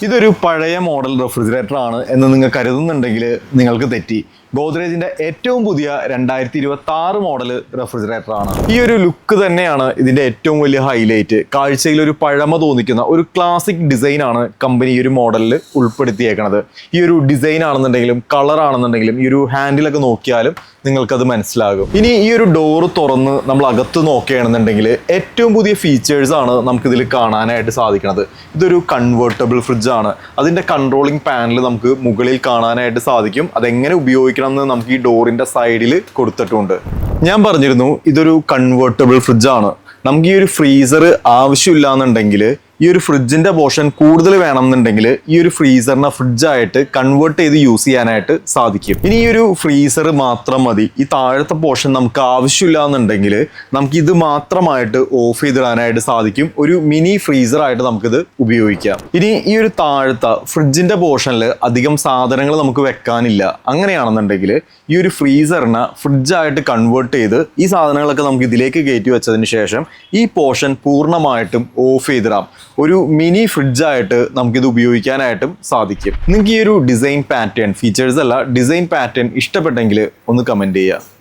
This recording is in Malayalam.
ഇതൊരു പഴയ മോഡൽ റെഫ്രിജറേറ്റർ ആണ് എന്ന് നിങ്ങൾ കരുതുന്നുണ്ടെങ്കിൽ നിങ്ങൾക്ക് തെറ്റി. ഗോദ്രേജിന്റെ ഏറ്റവും പുതിയ 2026 മോഡൽ റെഫ്രിജറേറ്റർ ആണ്. ഈ ഒരു ലുക്ക് തന്നെയാണ് ഇതിന്റെ ഏറ്റവും വലിയ ഹൈലൈറ്റ്. കാഴ്ചയിൽ ഒരു പഴമ തോന്നിക്കുന്ന ഒരു ക്ലാസിക് ഡിസൈൻ ആണ് കമ്പനി ഈ ഒരു മോഡലിൽ ഉൾപ്പെടുത്തിയേക്കുന്നത്. ഈ ഒരു ഡിസൈൻ ആണെന്നുണ്ടെങ്കിലും കളർ ആണെന്നുണ്ടെങ്കിലും ഈ ഒരു ഹാൻഡിലൊക്കെ നോക്കിയാലും നിങ്ങൾക്കത് മനസ്സിലാകും. ഇനി ഈ ഒരു ഡോറ് തുറന്ന് നമ്മൾ അകത്ത് നോക്കുകയാണെന്നുണ്ടെങ്കിൽ ഏറ്റവും പുതിയ ഫീച്ചേഴ്സ് ആണ് നമുക്കിതിൽ കാണാനായിട്ട് സാധിക്കുന്നത്. ഇതൊരു കൺവേർട്ടബിൾ ഫ്രിഡ്ജ് ആണ്. അതിന്റെ കൺട്രോളിംഗ് പാനൽ നമുക്ക് മുകളിൽ കാണാനായിട്ട് സാധിക്കും. അതെങ്ങനെ ഉപയോഗിക്കണം എന്ന് നമുക്ക് ഈ ഡോറിന്റെ സൈഡിൽ കൊടുത്തിട്ടുണ്ട്. ഞാൻ പറഞ്ഞിരുന്നു ഇതൊരു കൺവേർട്ടബിൾ ഫ്രിഡ്ജ് ആണ്. നമുക്ക് ഈ ഒരു ഫ്രീസർ ആവശ്യമില്ല എന്നുണ്ടെങ്കിൽ ഈ ഒരു ഫ്രിഡ്ജിന്റെ പോർഷൻ കൂടുതൽ വേണമെന്നുണ്ടെങ്കിൽ ഈ ഒരു ഫ്രീസറിനെ ഫ്രിഡ്ജായിട്ട് കൺവേർട്ട് ചെയ്ത് യൂസ് ചെയ്യാനായിട്ട് സാധിക്കും. ഇനി ഈ ഒരു ഫ്രീസർ മാത്രം മതി, ഈ താഴത്തെ പോർഷൻ നമുക്ക് ആവശ്യമില്ല എന്നുണ്ടെങ്കിൽ നമുക്ക് ഇത് മാത്രമായിട്ട് ഓഫ് ചെയ്തിടാനായിട്ട് സാധിക്കും. ഒരു മിനി ഫ്രീസർ ആയിട്ട് നമുക്കിത് ഉപയോഗിക്കാം. ഇനി ഈ ഒരു താഴത്തെ ഫ്രിഡ്ജിന്റെ പോർഷനിൽ അധികം സാധനങ്ങൾ നമുക്ക് വെക്കാനില്ല. അങ്ങനെയാണെന്നുണ്ടെങ്കിൽ ഈ ഒരു ഫ്രീസറിനെ ഫ്രിഡ്ജായിട്ട് കൺവേർട്ട് ചെയ്ത് ഈ സാധനങ്ങളൊക്കെ നമുക്ക് ഇതിലേക്ക് കയറ്റി വെച്ചതിന് ശേഷം ഈ പോർഷൻ പൂർണ്ണമായിട്ടും ഓഫ് ചെയ്തിടാം. ഒരു മിനി ഫ്രിഡ്ജായിട്ട് നമുക്കിത് ഉപയോഗിക്കാനായിട്ടും സാധിക്കും. നിങ്ങൾക്ക് ഈ ഒരു ഡിസൈൻ പാറ്റേൺ, ഫീച്ചേഴ്സ് അല്ല ഡിസൈൻ പാറ്റേൺ ഇഷ്ടപ്പെട്ടെങ്കിൽ ഒന്ന് കമൻറ്റ് ചെയ്യുക.